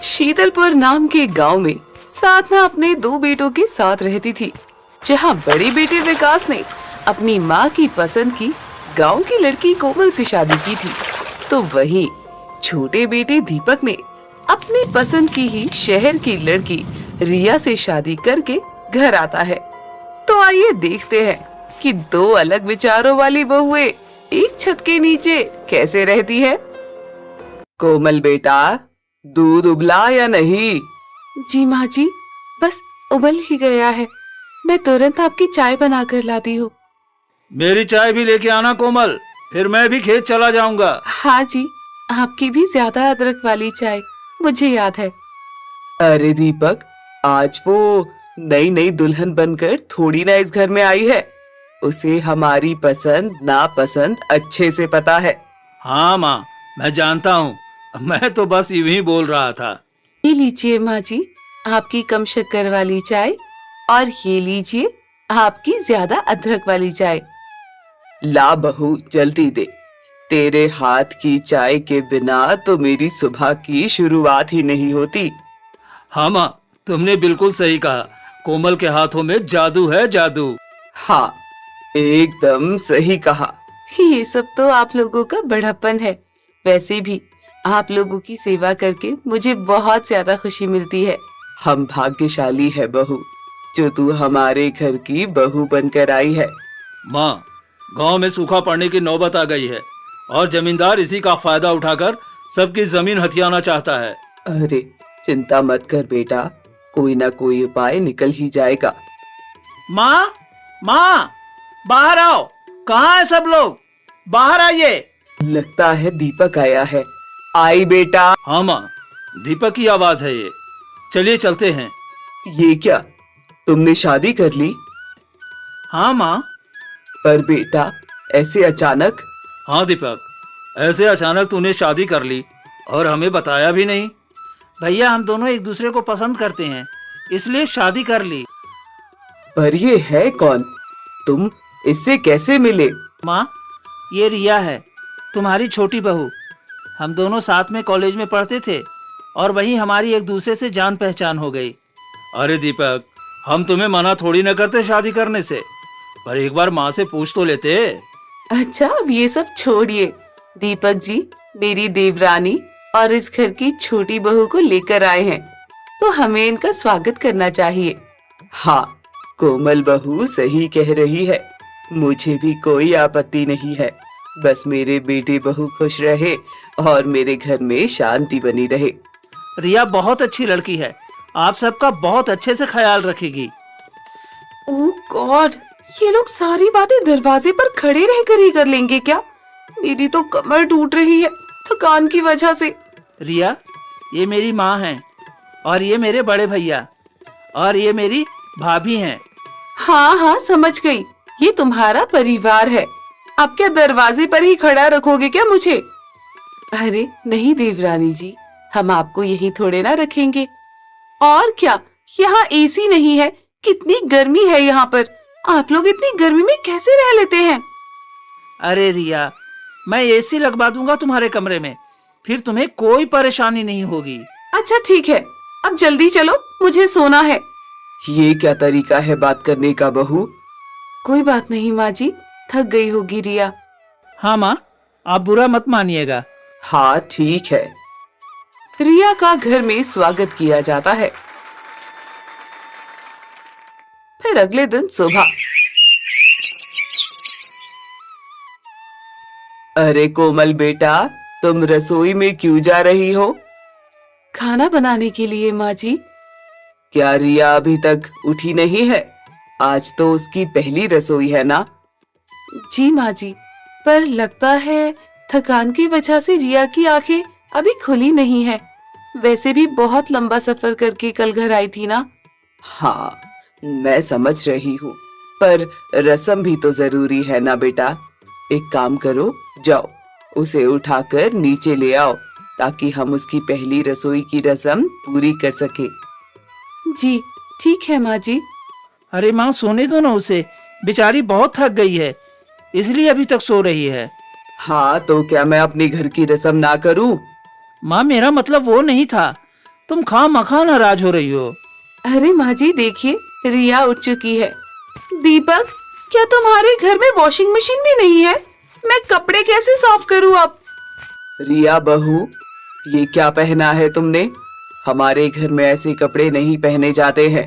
शीतलपुर नाम के गांव में साधना अपने दो बेटों के साथ रहती थी। जहां बड़े बेटे विकास ने अपनी मां की पसंद की गांव की लड़की कोमल से शादी की थी, तो वहीं छोटे बेटे दीपक ने अपनी पसंद की ही शहर की लड़की रिया से शादी करके घर आता है। तो आइए देखते हैं कि दो अलग विचारों वाली बहुएं एक छत के नीचे कैसे रहती है। कोमल बेटा, दूध उबला या नहीं? जी माँ जी, बस उबल ही गया है। मैं तुरंत आपकी चाय बनाकर लाती हूँ। मेरी चाय भी लेके आना कोमल, फिर मैं भी खेत चला जाऊंगा। हाँ जी, आपकी भी ज्यादा अदरक वाली चाय, मुझे याद है। अरे दीपक, आज वो नई नई दुल्हन बनकर थोड़ी ना इस घर में आई है। उसे हमारी पसंद नापसंद अच्छे से पता है। हाँ माँ, मैं जानता हूँ। मैं तो बस यूं ही बोल रहा था। ये लीजिए माँ जी, आपकी कम शक्कर वाली चाय, और ये लीजिए आपकी ज्यादा अदरक वाली चाय। ला बहू, जल्दी दे। तेरे हाथ की चाय के बिना तो मेरी सुबह की शुरुआत ही नहीं होती। हाँ माँ, तुमने बिल्कुल सही कहा। कोमल के हाथों में जादू है, जादू। हाँ, एकदम सही कहा। ये सब तो आप लोगों का बड़प्पन है। वैसे भी आप लोगों की सेवा करके मुझे बहुत ज्यादा खुशी मिलती है। हम भाग्यशाली है बहू, जो तू हमारे घर की बहू बनकर आई है। माँ, गांव में सूखा पड़ने की नौबत आ गई है और जमींदार इसी का फायदा उठाकर सबकी जमीन हथियाना चाहता है। अरे चिंता मत कर बेटा, कोई ना कोई उपाय निकल ही जाएगा। माँ, माँ, बाहर आओ। कहाँ है सब लोग? बाहर आइए। लगता है दीपक आया है। आई बेटा। हाँ माँ, दीपक की आवाज है ये। चलिए चलते हैं। ये क्या, तुमने शादी कर ली? हाँ माँ। पर बेटा, ऐसे अचानक? हाँ दीपक, ऐसे अचानक तूने शादी कर ली और हमें बताया भी नहीं। भैया, हम दोनों एक दूसरे को पसंद करते हैं, इसलिए शादी कर ली। पर ये है कौन? तुम इससे कैसे मिले? माँ, ये रिया है, तुम्हारी छोटी बहू। हम दोनों साथ में कॉलेज में पढ़ते थे और वहीं हमारी एक दूसरे से जान पहचान हो गई। अरे दीपक, हम तुम्हें मना थोड़ी न करते शादी करने से, पर एक बार माँ से पूछ तो लेते। अच्छा, अब ये सब छोड़िए। दीपक जी मेरी देवरानी और इस घर की छोटी बहू को लेकर आए हैं, तो हमें इनका स्वागत करना चाहिए। हाँ, कोमल बहू सही कह रही है। मुझे भी कोई आपत्ति नहीं है। बस मेरे बेटे बहू खुश रहे और मेरे घर में शांति बनी रहे। रिया बहुत अच्छी लड़की है, आप सबका बहुत अच्छे से ख्याल रखेगी। ओह गॉड, ये लोग सारी बातें दरवाजे पर खड़े रहकर ही कर लेंगे क्या? मेरी तो कमर टूट रही है थकान की वजह से। रिया, ये मेरी माँ है और ये मेरे बड़े भैया और ये मेरी भाभी हैं। हाँ हाँ, समझ गई। ये तुम्हारा परिवार है। अब क्या दरवाजे पर ही खड़ा रखोगे क्या मुझे? अरे नहीं देवरानी जी, हम आपको यहीं थोड़े ना रखेंगे। और क्या, यहाँ एसी नहीं है। कितनी गर्मी है यहाँ पर। आप लोग इतनी गर्मी में कैसे रह लेते हैं? अरे रिया, मैं एसी लगवा दूंगा तुम्हारे कमरे में, फिर तुम्हें कोई परेशानी नहीं होगी। अच्छा ठीक है, अब जल्दी चलो, मुझे सोना है। ये क्या तरीका है बात करने का बहू? कोई बात नहीं माँ जी, थक गई होगी रिया। हाँ माँ, आप बुरा मत मानिएगा। हाँ ठीक है। रिया का घर में स्वागत किया जाता है। फिर अगले दिन सुबह। अरे कोमल बेटा, तुम रसोई में क्यों जा रही हो? खाना बनाने के लिए माँ जी। क्या रिया अभी तक उठी नहीं है? आज तो उसकी पहली रसोई है ना? जी माँ जी, पर लगता है थकान की वजह से रिया की आंखें अभी खुली नहीं है। वैसे भी बहुत लंबा सफर करके कल घर आई थी ना। हाँ, मैं समझ रही हूँ, पर रस्म भी तो जरूरी है ना बेटा। एक काम करो, जाओ उसे उठाकर नीचे ले आओ, ताकि हम उसकी पहली रसोई की रस्म पूरी कर सके। जी ठीक है माँ जी। अरे माँ, सोने दो ना उसे, बेचारी बहुत थक गई है, इसलिए अभी तक सो रही है। हाँ, तो क्या मैं अपने घर की रस्म ना करूं? माँ, मेरा मतलब वो नहीं था। तुम खामखा नाराज हो रही हो। अरे माँ जी देखिए, रिया उठ चुकी है। दीपक, क्या तुम्हारे घर में वॉशिंग मशीन भी नहीं है? मैं कपड़े कैसे साफ करूँ अब? रिया बहू, ये क्या पहना है तुमने? हमारे घर में ऐसे कपड़े नहीं पहने जाते हैं।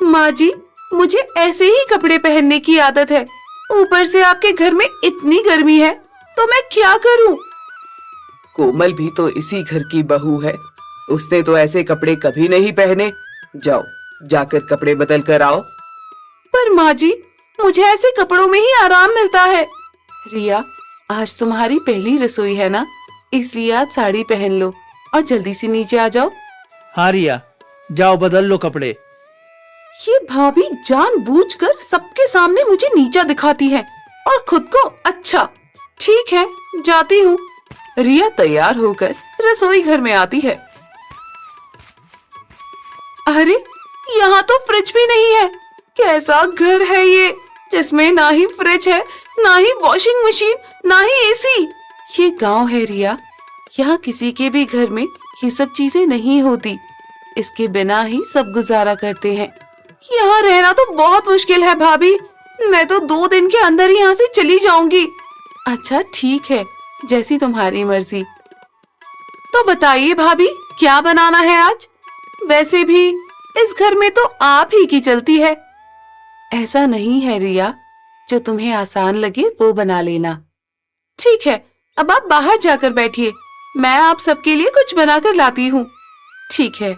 माँ जी, मुझे ऐसे ही कपड़े पहनने की आदत है। ऊपर से आपके घर में इतनी गर्मी है, तो मैं क्या करूँ? कोमल भी तो इसी घर की बहू है। उसने तो ऐसे कपड़े कभी नहीं पहने। जाओ, जाकर कपड़े बदल कर आओ। पर माँ जी, मुझे ऐसे कपड़ों में ही आराम मिलता है। रिया, आज तुम्हारी पहली रसोई है ना, इसलिए आज साड़ी पहन लो और जल्दी से नीचे आ जाओ। हाँ रिया, जाओ बदल लो कपड़े। ये भाभी जानबूझकर सबके सामने मुझे नीचा दिखाती है और खुद को अच्छा। ठीक है, जाती हूँ। रिया तैयार होकर रसोई घर में आती है। अरे, यहाँ तो फ्रिज भी नहीं है। कैसा घर है ये, जिसमें ना ही फ्रिज है, ना ही वॉशिंग मशीन, ना ही एसी। ये गांव है रिया, यहाँ किसी के भी घर में ये सब चीजें नहीं होती। इसके बिना ही सब गुजारा करते हैं। यहाँ रहना तो बहुत मुश्किल है भाभी। मैं तो 2 दिन के अंदर ही यहाँ से चली जाऊंगी। अच्छा ठीक है, जैसी तुम्हारी मर्जी। तो बताइए भाभी, क्या बनाना है आज? वैसे भी इस घर में तो आप ही की चलती है। ऐसा नहीं है रिया, जो तुम्हें आसान लगे वो बना लेना। ठीक है, अब आप बाहर जाकर बैठिए, मैं आप सबके लिए कुछ बनाकर लाती हूँ। ठीक है।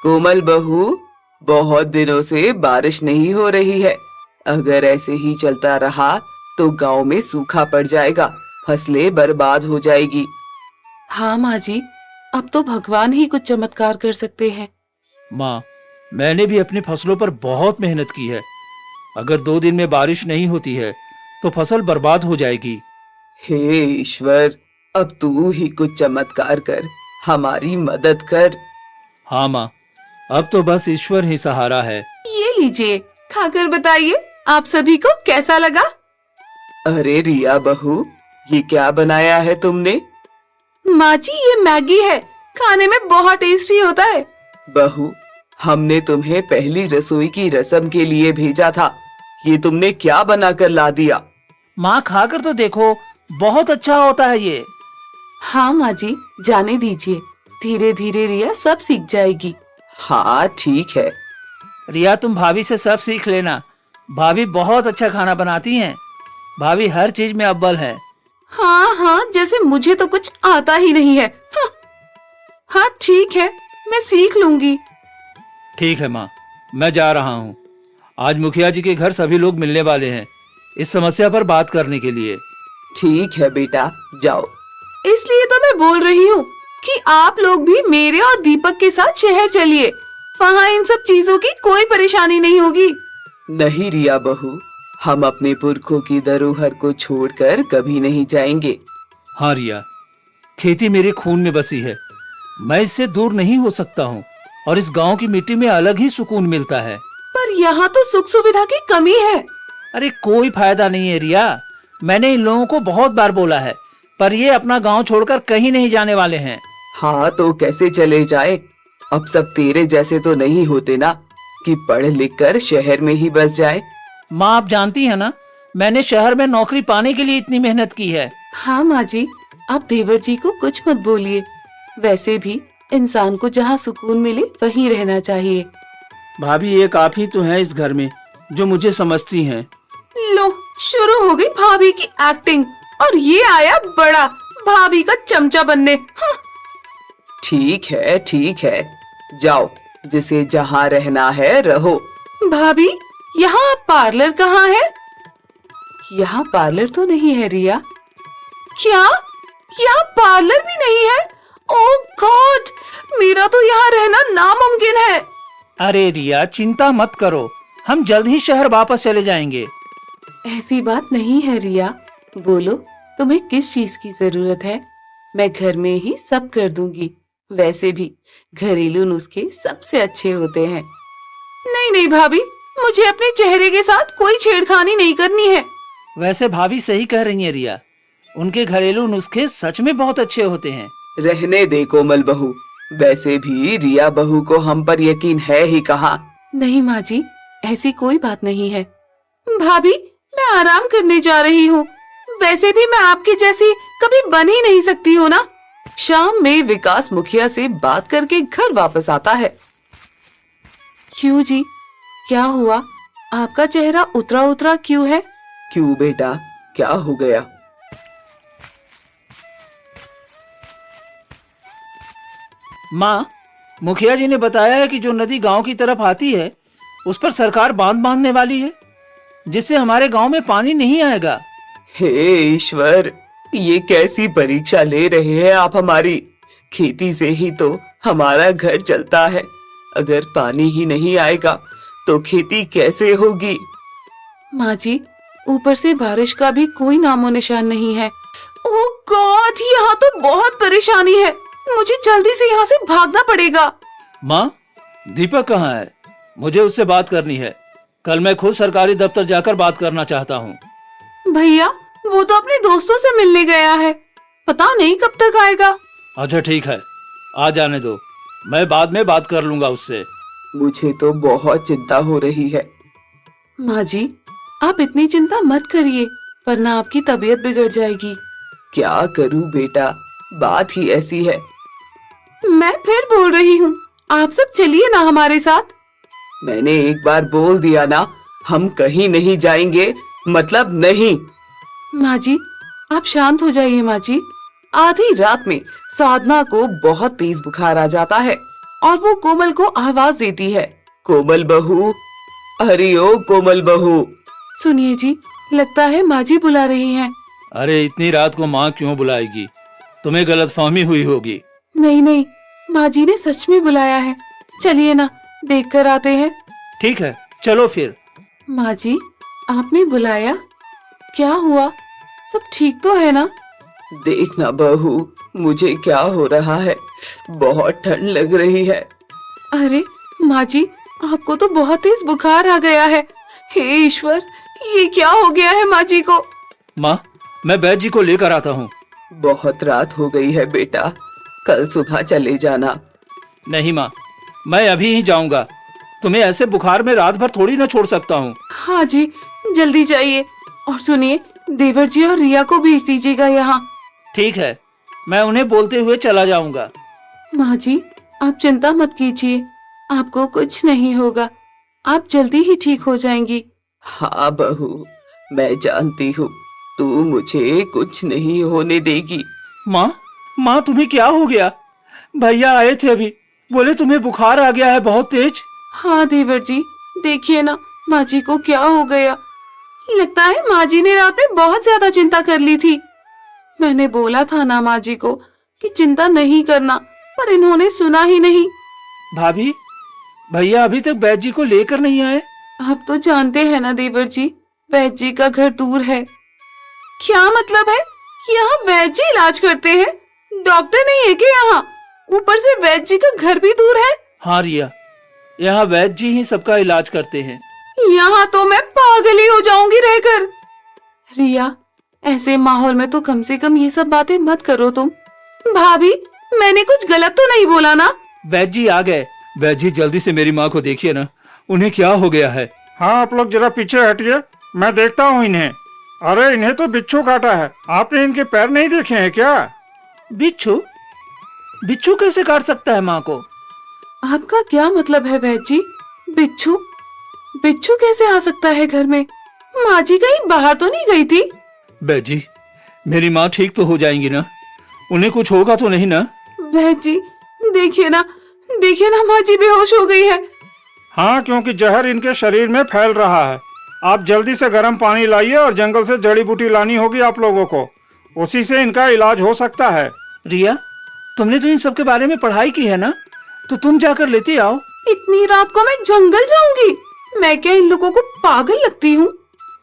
कोमल बहू, बहुत दिनों से बारिश नहीं हो रही है। अगर ऐसे ही चलता रहा तो गांव में सूखा पड़ जाएगा, फसलें बर्बाद हो जाएगी। हाँ माँ जी, अब तो भगवान ही कुछ चमत्कार कर सकते हैं। माँ, मैंने भी अपनी फसलों पर बहुत मेहनत की है। अगर 2 दिन में बारिश नहीं होती है तो फसल बर्बाद हो जाएगी। हे ईश्वर, अब तू ही कुछ चमत्कार कर, हमारी मदद कर। हाँ माँ, अब तो बस ईश्वर ही सहारा है। ये लीजिए, खाकर बताइए आप सभी को कैसा लगा। अरे रिया बहू, ये क्या बनाया है तुमने? माँ जी, ये मैगी है, खाने में बहुत टेस्टी होता है। बहू, हमने तुम्हें पहली रसोई की रस्म के लिए भेजा था, ये तुमने क्या बनाकर ला दिया? माँ, खाकर तो देखो, बहुत अच्छा होता है ये। हाँ माँ जी, जाने दीजिए, धीरे धीरे रिया सब सीख जाएगी। हाँ ठीक है। रिया, तुम भाभी से सब सीख लेना। भाभी बहुत अच्छा खाना बनाती हैं। भाभी हर चीज में अव्वल है। हाँ हाँ, जैसे मुझे तो कुछ आता ही नहीं है। हाँ ठीक है, मैं सीख लूंगी। ठीक है माँ, मैं जा रहा हूँ। आज मुखिया जी के घर सभी लोग मिलने वाले हैं, इस समस्या पर बात करने के लिए। ठीक है बेटा, जाओ। इसलिए तो मैं बोल रही हूँ कि आप लोग भी मेरे और दीपक के साथ शहर चलिए, वहाँ इन सब चीजों की कोई परेशानी नहीं होगी। नहीं रिया बहू, हम अपने पुरखों की धरोहर को छोड़कर कभी नहीं जाएंगे। हाँ रिया, खेती मेरे खून में बसी है, मैं इससे दूर नहीं हो सकता हूँ और इस गांव की मिट्टी में अलग ही सुकून मिलता है। पर यहाँ तो सुख सुविधा की कमी है। अरे कोई फायदा नहीं है रिया, मैंने इन लोगों को बहुत बार बोला है, पर ये अपना गांव छोड़कर कहीं नहीं जाने वाले हैं। हाँ तो कैसे चले जाए? अब सब तेरे जैसे तो नहीं होते ना कि पढ़ लिख कर शहर में ही बस जाए। माँ, आप जानती है ना, मैंने शहर में नौकरी पाने के लिए इतनी मेहनत की है। हाँ माँ जी, आप देवर जी को कुछ मत बोलिए। वैसे भी इंसान को जहाँ सुकून मिले वहीं रहना चाहिए। भाभी, एक आप ही तो हैं इस घर में जो मुझे समझती हैं। लो, शुरू हो गई भाभी की एक्टिंग, और ये आया बड़ा भाभी का चमचा बनने। हाँ। ठीक है, जाओ, जिसे जहाँ रहना है रहो। भाभी, यहाँ पार्लर कहाँ है? यहाँ पार्लर तो नहीं है रिया। क्या? यहाँ पार्लर भी नहीं है? ओह गॉड, मेरा तो यहाँ रहना नामुमकिन है। अरे रिया, चिंता मत करो, हम जल्द ही शहर वापस चले जाएंगे। ऐसी बात नहीं है रिया, बोलो तुम्हें किस चीज की जरूरत है, मैं घर में ही सब कर दूंगी। वैसे भी घरेलू नुस्खे सबसे अच्छे होते हैं। नहीं भाभी, मुझे अपने चेहरे के साथ कोई छेड़खानी नहीं करनी है। वैसे भाभी सही कह रही है रिया, उनके घरेलू नुस्खे सच में बहुत अच्छे होते हैं। रहने दे कोमल बहू, वैसे भी रिया बहू को हम पर यकीन है ही कहाँ। नहीं माँ जी, ऐसी कोई बात नहीं है। भाभी, मैं आराम करने जा रही हूँ। वैसे भी मैं आपकी जैसी कभी बन ही नहीं सकती हूँ ना। शाम में विकास मुखिया से बात करके घर वापस आता है। क्यों जी, क्या हुआ? आपका चेहरा उतरा उतरा क्यों है? क्यों बेटा, क्या हो गया? माँ, मुखिया जी ने बताया है कि जो नदी गांव की तरफ आती है उस पर सरकार बांध बांधने वाली है, जिससे हमारे गांव में पानी नहीं आएगा। हे ईश्वर, ये कैसी परीक्षा ले रहे हैं आप हमारी। खेती से ही तो हमारा घर चलता है। अगर पानी ही नहीं आएगा तो खेती कैसे होगी? माँ जी, ऊपर से बारिश का भी कोई नामो निशान नहीं है। ओह गॉड, यहाँ तो बहुत परेशानी है। मुझे जल्दी से यहाँ से भागना पड़ेगा। माँ, दीपक कहाँ है? मुझे उससे बात करनी है। कल मैं खुद सरकारी दफ्तर जाकर बात करना चाहता हूँ। भैया, वो तो अपने दोस्तों से मिलने गया है। पता नहीं कब तक आएगा। अच्छा ठीक है, आ जाने दो, मैं बाद में बात कर लूंगा उससे। मुझे तो बहुत चिंता हो रही है। माँ जी, आप इतनी चिंता मत करिए, वरना आपकी तबीयत बिगड़ जाएगी। क्या करूँ बेटा, बात ही ऐसी है। मैं फिर बोल रही हूँ, आप सब चलिए ना हमारे साथ। मैंने एक बार बोल दिया ना, हम कहीं नहीं जाएंगे, मतलब नहीं। माँ जी, आप शांत हो जाइए माँ जी। आधी रात में साधना को बहुत तेज बुखार आ जाता है और वो कोमल को आवाज देती है। कोमल बहू, अरे ओ कोमल बहू। सुनिए जी, लगता है माँ जी बुला रही हैं। अरे इतनी रात को माँ क्यों बुलाएगी? तुम्हें गलतफहमी हुई होगी। नहीं नहीं, माँ जी ने सच में बुलाया है। चलिए ना, देख कर आते हैं। ठीक है, चलो फिर। माँ जी, आपने बुलाया? क्या हुआ? सब ठीक तो है ना? देखना बहू, मुझे क्या हो रहा है, बहुत ठंड लग रही है। अरे माँ जी, आपको तो बहुत तेज बुखार आ गया है। हे ईश्वर, ये क्या हो गया है माँ जी को? माँ, मैं वैद्य जी को लेकर आता हूँ। बहुत रात हो गई है बेटा, कल सुबह चले जाना। नहीं माँ, मैं अभी ही जाऊंगा। तुम्हें ऐसे बुखार में रात भर थोड़ी ना छोड़ सकता हूँ। हाँ जी, जल्दी जाइए। और सुनिए, देवर जी और रिया को भेज दीजिएगा यहाँ। ठीक है, मैं उन्हें बोलते हुए चला जाऊंगा। माँ जी, आप चिंता मत कीजिए, आपको कुछ नहीं होगा, आप जल्दी ही ठीक हो जाएंगी। हाँ बहू, मैं जानती हूँ, तू मुझे कुछ नहीं होने देगी। माँ, तुम्हें क्या हो गया? भैया आए थे अभी, बोले तुम्हें बुखार आ गया है बहुत तेज। हाँ देवर जी, देखिए ना माँ जी को क्या हो गया। लगता है माँ जी ने रात में बहुत ज्यादा चिंता कर ली थी। मैंने बोला था ना माँ जी को कि चिंता नहीं करना, पर इन्होंने सुना ही नहीं। भाभी, भैया अभी तक वैद्य जी को लेकर नहीं आए। आप तो जानते हैं ना देवर जी, वैद्य जी का घर दूर है। क्या मतलब है? यहाँ वैद्य जी इलाज करते हैं, डॉक्टर नहीं है क्या यहाँ? ऊपर से वैद्य जी का घर भी दूर है। हाँ रिया, यहाँ वैद्य जी ही सबका इलाज करते हैं। यहाँ तो मैं पागल ही हो जाऊंगी रहकर। रिया, ऐसे माहौल में तो कम से कम ये सब बातें मत करो तुम। भाभी, मैंने कुछ गलत तो नहीं बोला ना? वैद्य जी आ गए। वैद्य जी, जल्दी से मेरी माँ को देखिए ना, उन्हें क्या हो गया है। हाँ, आप लोग जरा पीछे हटिए, मैं देखता हूँ इन्हें। अरे इन्हें तो बिच्छू काटा है। आपने इनके पैर नहीं देखे हैं क्या? बिच्छू? बिच्छू कैसे काट सकता है माँ को? आपका क्या मतलब है वैद्य जी? बिच्छू? बिच्छू कैसे आ सकता है घर में? माँ जी कहीं बाहर तो नहीं गई थी? वैद्य जी, मेरी माँ ठीक तो हो जाएंगी ना? उन्हें कुछ होगा तो नहीं ना? वैद्य जी, देखिए ना माँ जी बेहोश हो गई है। हाँ, क्योंकि जहर इनके शरीर में फैल रहा है। आप जल्दी से गर्म पानी लाइए और जंगल से जड़ी बूटी लानी होगी आप लोगों को, उसी से इनका इलाज हो सकता है। रिया, तुमने तो इन सब के बारे में पढ़ाई की है ना, तो तुम जाकर लेते आओ। इतनी रात को मैं जंगल जाऊंगी? मैं क्या इन लोगों को पागल लगती हूँ?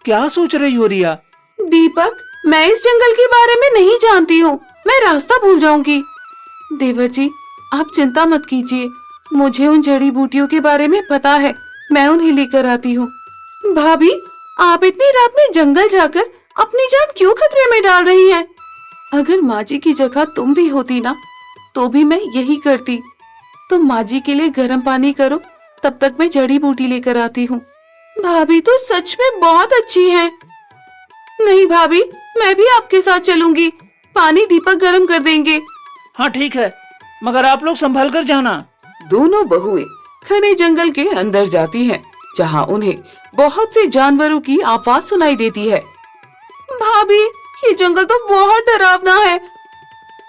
क्या सोच रही हो रिया? दीपक, मैं इस जंगल के बारे में नहीं जानती हूँ, मैं रास्ता भूल जाऊंगी। देवर जी, आप चिंता मत कीजिए, मुझे उन जड़ी बूटियों के बारे में पता है, मैं उन्हें लेकर आती हूँ। भाभी, आप इतनी रात में जंगल जाकर अपनी जान क्यों खतरे में डाल रही हैं? अगर माँ जी की जगह तुम भी होती ना, तो भी मैं यही करती। तुम माँ जी के लिए गर्म पानी करो, तब तक मैं जड़ी बूटी लेकर आती हूँ। भाभी तो सच में बहुत अच्छी हैं। नहीं भाभी, मैं भी आपके साथ चलूंगी। पानी दीपक गर्म कर देंगे। हाँ ठीक है, मगर आप लोग संभल कर जाना। दोनों बहुएं घने जंगल के अंदर जाती हैं, जहाँ उन्हें बहुत से जानवरों की आवाज सुनाई देती है। भाभी, ये जंगल तो बहुत डरावना है।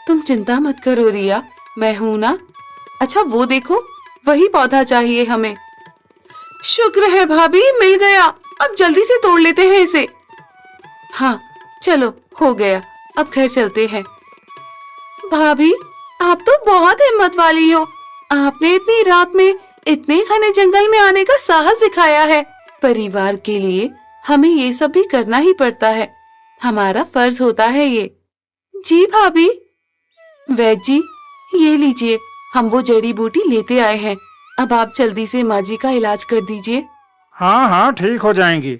तुम चिंता मत करो रिया, मैं हूं ना। अच्छा वो देखो, वही पौधा चाहिए हमें। शुक्र है भाभी, मिल गया। अब जल्दी से तोड़ लेते हैं इसे। हाँ चलो, हो गया, अब घर चलते हैं। भाभी, आप तो बहुत हिम्मत वाली हो। आपने इतनी रात में इतने घने जंगल में आने का साहस दिखाया है। परिवार के लिए हमें ये सब भी करना ही पड़ता है, हमारा फर्ज होता है ये। जी भाभी। वैद्य जी, ये लीजिए, हम वो जड़ी बूटी लेते आए हैं। अब आप जल्दी से माँ जी का इलाज कर दीजिए। हाँ हाँ, ठीक हो जाएंगी।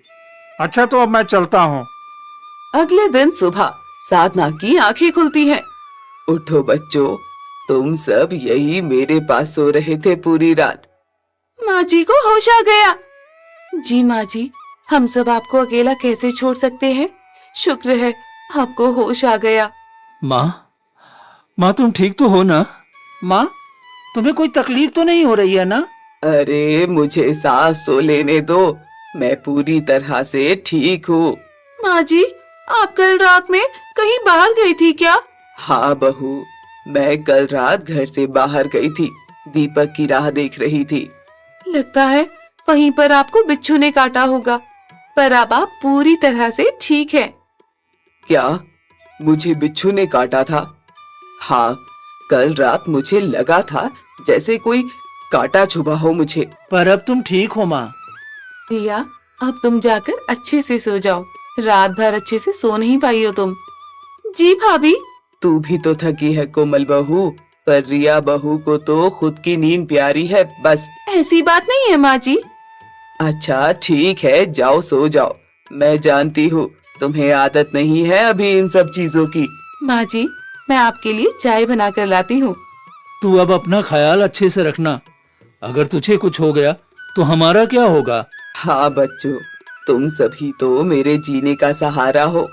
अच्छा तो अब मैं चलता हूँ। अगले दिन सुबह साधना की आंखें खुलती हैं। उठो बच्चों, तुम सब यही मेरे पास सो रहे थे पूरी रात। माँ जी को होश आ गया। जी माँ जी, हम सब आपको अकेला कैसे छोड़ सकते हैं। शुक्र है आपको होश आ गया। माँ तुम ठीक तो हो ना? माँ, तुम्हें कोई तकलीफ तो नहीं हो रही है ना? अरे मुझे सांस तो लेने दो, मैं पूरी तरह से ठीक हूँ। माँ जी, आप कल रात में कहीं बाहर गई थी क्या? हाँ बहू, मैं कल रात घर से बाहर गई थी, दीपक की राह देख रही थी। लगता है वहीं पर आपको बिच्छू ने काटा होगा, पर अब आप पूरी तरह से ठीक हैं। क्या मुझे बिच्छू ने काटा था? हाँ, कल रात मुझे लगा था जैसे कोई काटा छुपा हो मुझे। पर अब तुम ठीक हो माँ। रिया, अब तुम जाकर अच्छे से सो जाओ। रात भर अच्छे से सो नहीं पाई हो तुम। जी भाभी। तू भी तो थकी है कोमल बहू, पर रिया बहू को तो खुद की नींद प्यारी है बस। ऐसी बात नहीं है माँ जी। अच्छा ठीक है, जाओ सो जाओ। मैं जानती हूँ तुम्हें आदत नहीं है अभी इन सब चीजों की। माँ जी, मैं आपके लिए चाय बना कर लाती हूँ। तू अब अपना ख्याल अच्छे से रखना। अगर तुझे कुछ हो गया तो हमारा क्या होगा? हाँ बच्चों, तुम सभी तो मेरे जीने का सहारा हो।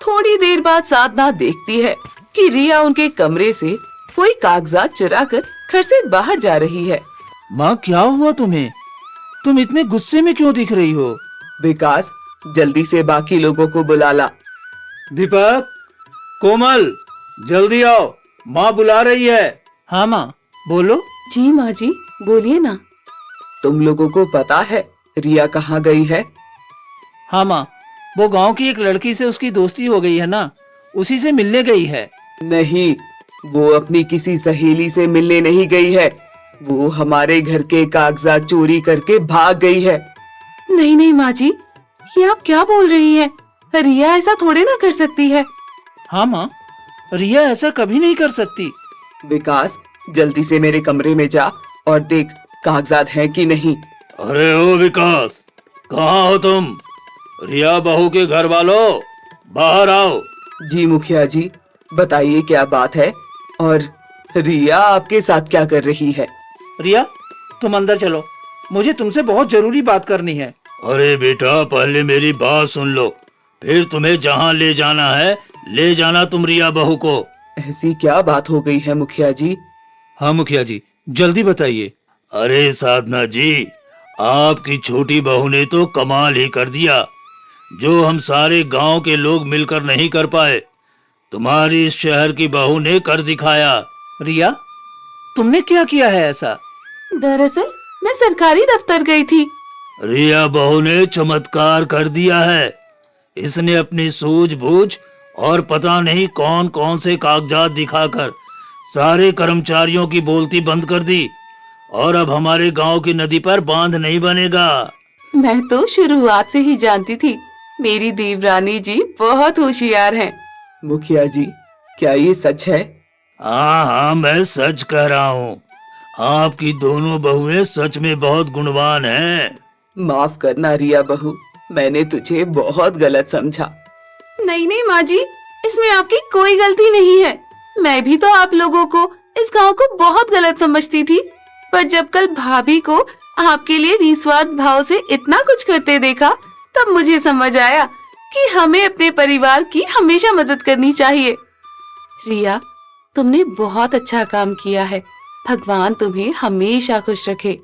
थोड़ी देर बाद साधना देखती है कि रिया उनके कमरे से कोई कागजात चुराकर घर से बाहर जा रही है। माँ, क्या हुआ तुम्हें? तुम इतने गुस्से में क्यों दिख रही हो? विकास, जल्दी से बाकी लोगों को बुला ला। दीपक, कोमल, जल्दी आओ, माँ बुला रही है। हाँ माँ, बोलो। जी माँ जी, बोलिए ना। तुम लोगों को पता है रिया कहाँ गई है? हाँ माँ, वो गांव की एक लड़की से उसकी दोस्ती हो गई है ना, उसी से मिलने गई है। नहीं, वो अपनी किसी सहेली से मिलने नहीं गई है, वो हमारे घर के कागजात चोरी करके भाग गई है। नहीं नहीं माँ जी, ये आप क्या बोल रही हैं? रिया ऐसा थोड़े ना कर सकती है। हाँ माँ, रिया ऐसा कभी नहीं कर सकती। विकास, जल्दी से मेरे कमरे में जा और देख कागजात हैं कि नहीं। अरे ओ विकास, कहाँ हो तुम? रिया बहू के घर वालों, बाहर आओ। जी मुखिया जी, बताइए क्या बात है, और रिया आपके साथ क्या कर रही है? रिया, तुम अंदर चलो, मुझे तुमसे बहुत जरूरी बात करनी है। अरे बेटा, पहले मेरी बात सुन लो, फिर तुम्हें जहाँ ले जाना है ले जाना तुम रिया बहू को। ऐसी क्या बात हो गई है मुखिया जी? हाँ मुखिया जी, जल्दी बताइए। अरे साधना जी, आपकी छोटी बहू ने तो कमाल ही कर दिया, जो हम सारे गांव के लोग मिलकर नहीं कर पाए, तुम्हारी इस शहर की बहू ने कर दिखाया। रिया, तुमने क्या किया है ऐसा? दरअसल मैं सरकारी दफ्तर गई थी। रिया बहू ने चमत्कार कर दिया है। इसने अपनी सूझबूझ और पता नहीं कौन कौन से कागजात दिखाकर सारे कर्मचारियों की बोलती बंद कर दी, और अब हमारे गांव की नदी पर बांध नहीं बनेगा। मैं तो शुरुआत से ही जानती थी, मेरी देवरानी जी बहुत होशियार हैं। मुखिया जी, क्या ये सच है? हाँ हाँ, मैं सच कह रहा हूँ। आपकी दोनों बहुएं सच में बहुत गुणवान हैं। माफ करना रिया बहू, मैंने तुझे बहुत गलत समझा। नहीं नहीं माँ जी, इसमें आपकी कोई गलती नहीं है। मैं भी तो आप लोगों को, इस गांव को बहुत गलत समझती थी। पर जब कल भाभी को आपके लिए निस्वार्थ भाव से इतना कुछ करते देखा, तब मुझे समझ आया कि हमें अपने परिवार की हमेशा मदद करनी चाहिए। रिया, तुमने बहुत अच्छा काम किया है। भगवान तुम्हें हमेशा खुश रखे।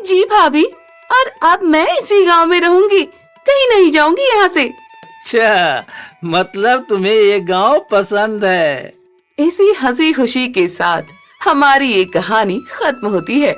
जी भाभी, और अब मैं इसी गांव में रहूंगी, कहीं नहीं जाऊंगी यहाँ से। अच्छा, मतलब तुम्हें ये गांव पसंद है। इसी हंसी खुशी के साथ हमारी ये कहानी खत्म होती है।